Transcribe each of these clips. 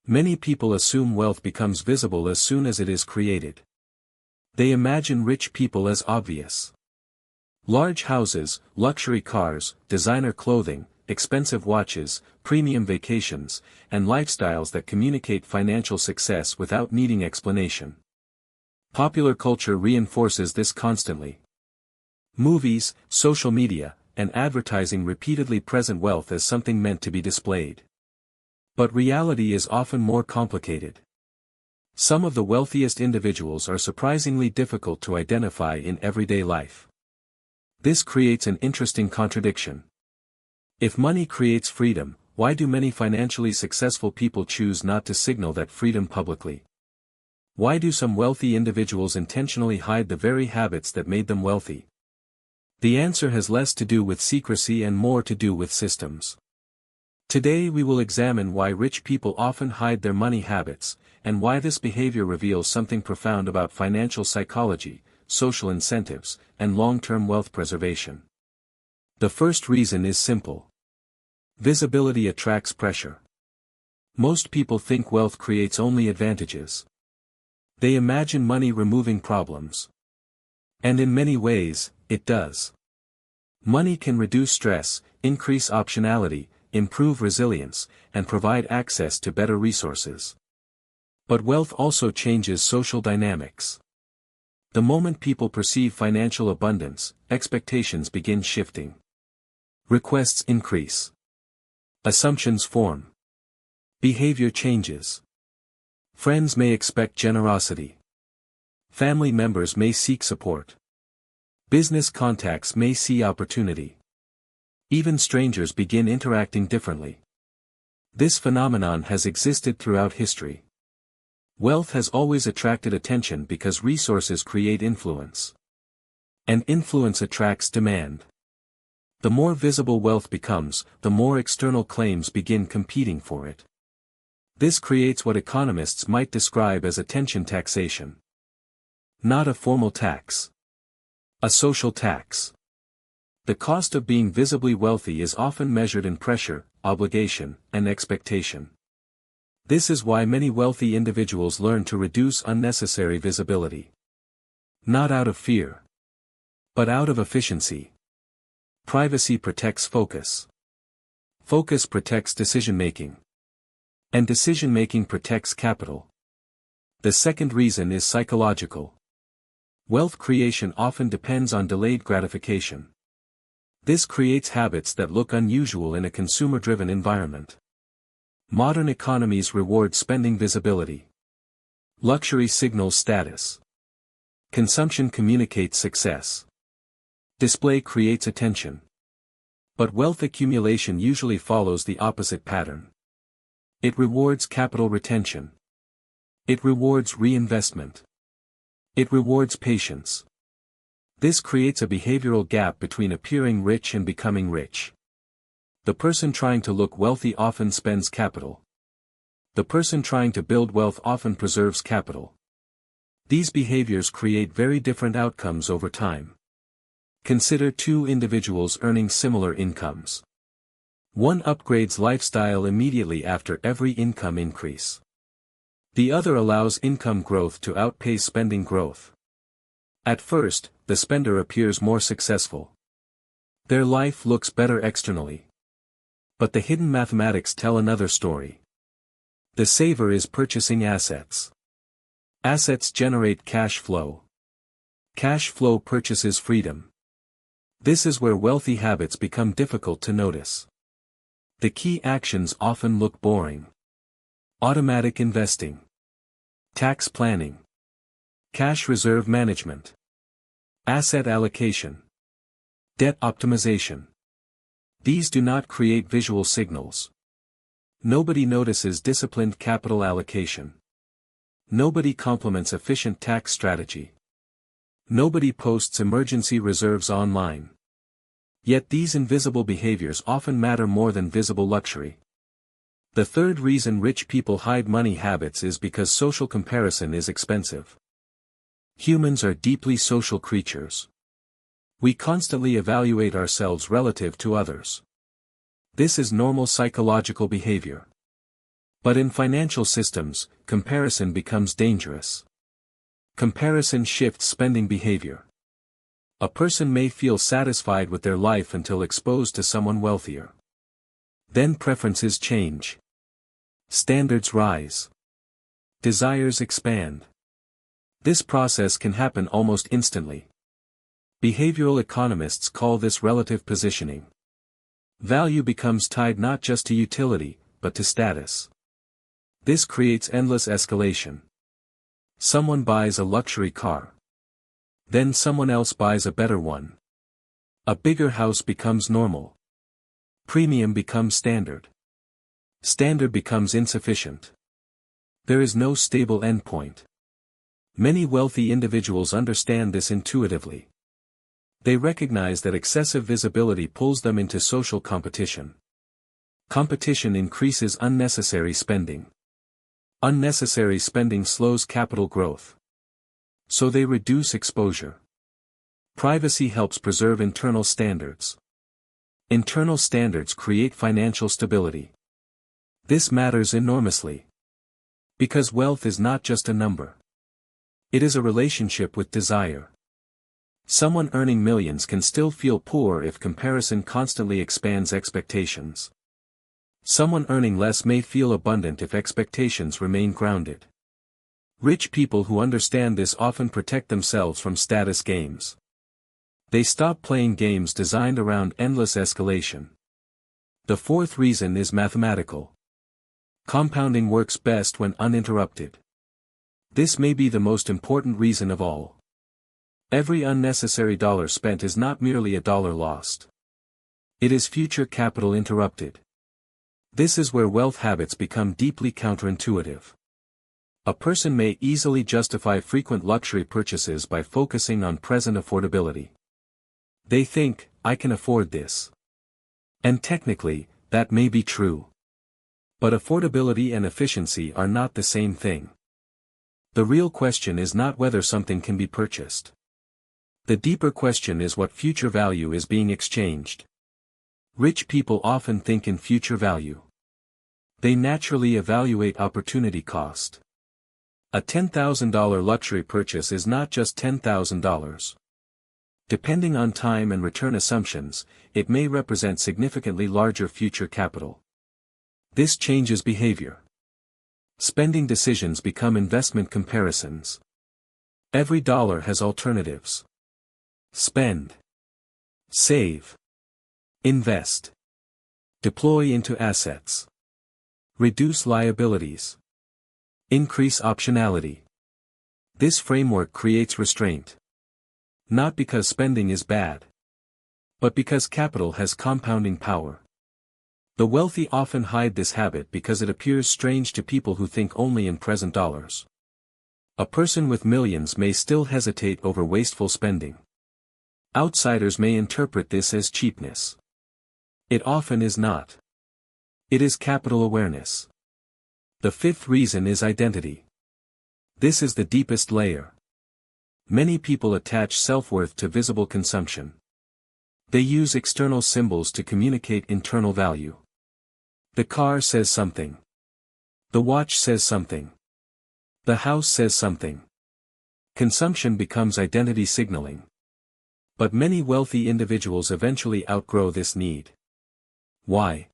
Many people assume wealth becomes visible as soon as it is created. They imagine rich people as obvious. Large houses, luxury cars, designer clothing, expensive watches, premium vacations, and lifestyles that communicate financial success without needing explanation. Popular culture reinforces this constantly. Movies, social media, and advertising repeatedly present wealth as something meant to be displayed. But reality is often more complicated. Some of the wealthiest individuals are surprisingly difficult to identify in everyday life. This creates an interesting contradiction. If money creates freedom, why do many financially successful people choose not to signal that freedom publicly? Why do some wealthy individuals intentionally hide the very habits that made them wealthy? The answer has less to do with secrecy and more to do with systems. Today we will examine why rich people often hide their money habits, and why this behavior reveals something profound about financial psychology, social incentives, and long-term wealth preservation. The first reason is simple. Visibility attracts pressure. Most people think wealth creates only advantages. They imagine money removing problems. And in many ways, it does. Money can reduce stress, increase optionality, improve resilience, and provide access to better resources. But wealth also changes social dynamics. The moment people perceive financial abundance, expectations begin shifting. Requests increase. Assumptions form. Behavior changes. Friends may expect generosity. Family members may seek support. Business contacts may see opportunity. Even strangers begin interacting differently. This phenomenon has existed throughout history. Wealth has always attracted attention because resources create influence. And influence attracts demand. The more visible wealth becomes, the more external claims begin competing for it. This creates what economists might describe as attention taxation. Not a formal tax. A social tax. The cost of being visibly wealthy is often measured in pressure, obligation, and expectation. This is why many wealthy individuals learn to reduce unnecessary visibility. Not out of fear, but out of efficiency. Privacy protects focus. Focus protects decision-making. And decision-making protects capital. The second reason is psychological. Wealth creation often depends on delayed gratification. This creates habits that look unusual in a consumer-driven environment. Modern economies reward spending visibility. Luxury signals status. Consumption communicates success. Display creates attention. But wealth accumulation usually follows the opposite pattern. It rewards capital retention. It rewards reinvestment. It rewards patience. This creates a behavioral gap between appearing rich and becoming rich. The person trying to look wealthy often spends capital. The person trying to build wealth often preserves capital. These behaviors create very different outcomes over time. Consider two individuals earning similar incomes. One upgrades lifestyle immediately after every income increase. The other allows income growth to outpace spending growth. At first, the spender appears more successful. Their life looks better externally. But the hidden mathematics tell another story. The saver is purchasing assets. Assets generate cash flow. Cash flow purchases freedom. This is where wealthy habits become difficult to notice. The key actions often look boring. Automatic investing. Tax planning. Cash reserve management. Asset allocation. Debt optimization. These do not create visual signals. Nobody notices disciplined capital allocation. Nobody compliments efficient tax strategy. Nobody posts emergency reserves online. Yet these invisible behaviors often matter more than visible luxury. The third reason rich people hide money habits is because social comparison is expensive. Humans are deeply social creatures. We constantly evaluate ourselves relative to others. This is normal psychological behavior. But in financial systems, comparison becomes dangerous. Comparison shifts spending behavior. A person may feel satisfied with their life until exposed to someone wealthier. Then preferences change. Standards rise. Desires expand. This process can happen almost instantly. Behavioral economists call this relative positioning. Value becomes tied not just to utility, but to status. This creates endless escalation. Someone buys a luxury car. Then someone else buys a better one. A bigger house becomes normal. Premium becomes standard. Standard becomes insufficient. There is no stable endpoint. Many wealthy individuals understand this intuitively. They recognize that excessive visibility pulls them into social competition. Competition increases unnecessary spending. Unnecessary spending slows capital growth. So they reduce exposure. Privacy helps preserve internal standards. Internal standards create financial stability. This matters enormously. Because wealth is not just a number. It is a relationship with desire. Someone earning millions can still feel poor if comparison constantly expands expectations. Someone earning less may feel abundant if expectations remain grounded. Rich people who understand this often protect themselves from status games. They stop playing games designed around endless escalation. The fourth reason is mathematical. Compounding works best when uninterrupted. This may be the most important reason of all. Every unnecessary dollar spent is not merely a dollar lost. It is future capital interrupted. This is where wealth habits become deeply counterintuitive. A person may easily justify frequent luxury purchases by focusing on present affordability. They think, I can afford this. And technically, that may be true. But affordability and efficiency are not the same thing. The real question is not whether something can be purchased. The deeper question is what future value is being exchanged. Rich people often think in future value. They naturally evaluate opportunity cost. A $10,000 luxury purchase is not just $10,000. Depending on time and return assumptions, it may represent significantly larger future capital. This changes behavior. Spending decisions become investment comparisons. Every dollar has alternatives. Spend. Save. Invest. Deploy into assets. Reduce liabilities. Increase optionality. This framework creates restraint. Not because spending is bad, but because capital has compounding power. The wealthy often hide this habit because it appears strange to people who think only in present dollars. A person with millions may still hesitate over wasteful spending. Outsiders may interpret this as cheapness. It often is not. It is capital awareness. The fifth reason is identity. This is the deepest layer. Many people attach self-worth to visible consumption. They use external symbols to communicate internal value. The car says something. The watch says something. The house says something. Consumption becomes identity signaling. But many wealthy individuals eventually outgrow this need. Why?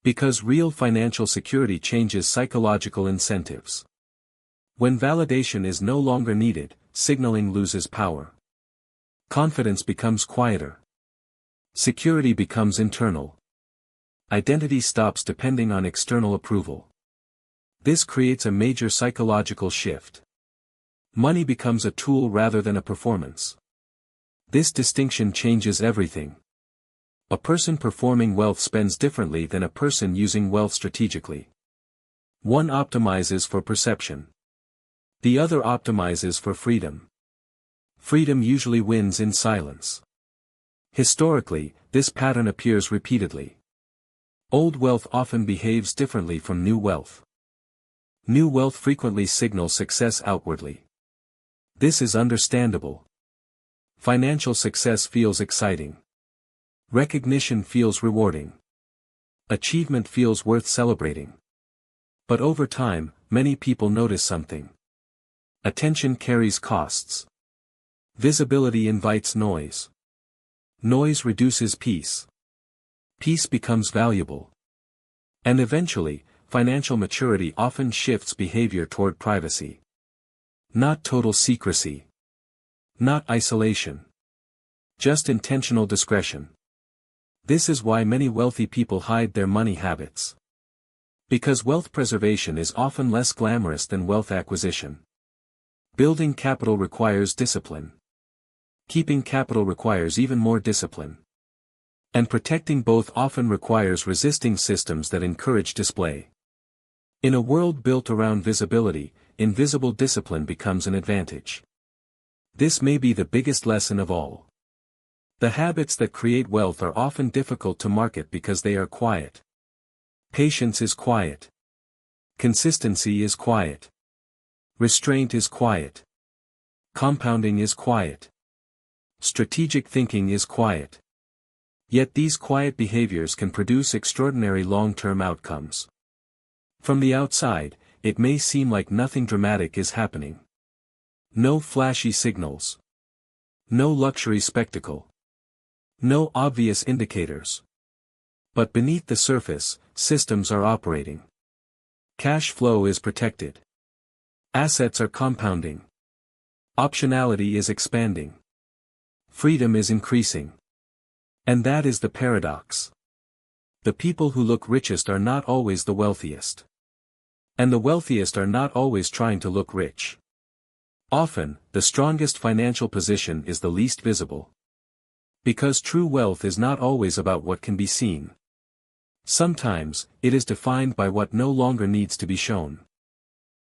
Because real financial security changes psychological incentives. When validation is no longer needed, signaling loses power. Confidence becomes quieter. Security becomes internal. Identity stops depending on external approval. This creates a major psychological shift. Money becomes a tool rather than a performance. This distinction changes everything. A person performing wealth spends differently than a person using wealth strategically. One optimizes for perception. The other optimizes for freedom. Freedom usually wins in silence. Historically, this pattern appears repeatedly. Old wealth often behaves differently from new wealth. New wealth frequently signals success outwardly. This is understandable. Financial success feels exciting. Recognition feels rewarding. Achievement feels worth celebrating. But over time, many people notice something. Attention carries costs. Visibility invites noise. Noise reduces peace. Peace becomes valuable. And eventually, financial maturity often shifts behavior toward privacy. Not total secrecy. Not isolation. Just intentional discretion. This is why many wealthy people hide their money habits. Because wealth preservation is often less glamorous than wealth acquisition. Building capital requires discipline. Keeping capital requires even more discipline. And protecting both often requires resisting systems that encourage display. In a world built around visibility, invisible discipline becomes an advantage. This may be the biggest lesson of all. The habits that create wealth are often difficult to market because they are quiet. Patience is quiet. Consistency is quiet. Restraint is quiet. Compounding is quiet. Strategic thinking is quiet. Yet these quiet behaviors can produce extraordinary long-term outcomes. From the outside, it may seem like nothing dramatic is happening. No flashy signals. No luxury spectacle. No obvious indicators. But beneath the surface, systems are operating. Cash flow is protected. Assets are compounding. Optionality is expanding. Freedom is increasing. And that is the paradox. The people who look richest are not always the wealthiest. And the wealthiest are not always trying to look rich. Often, the strongest financial position is the least visible. Because true wealth is not always about what can be seen. Sometimes, it is defined by what no longer needs to be shown.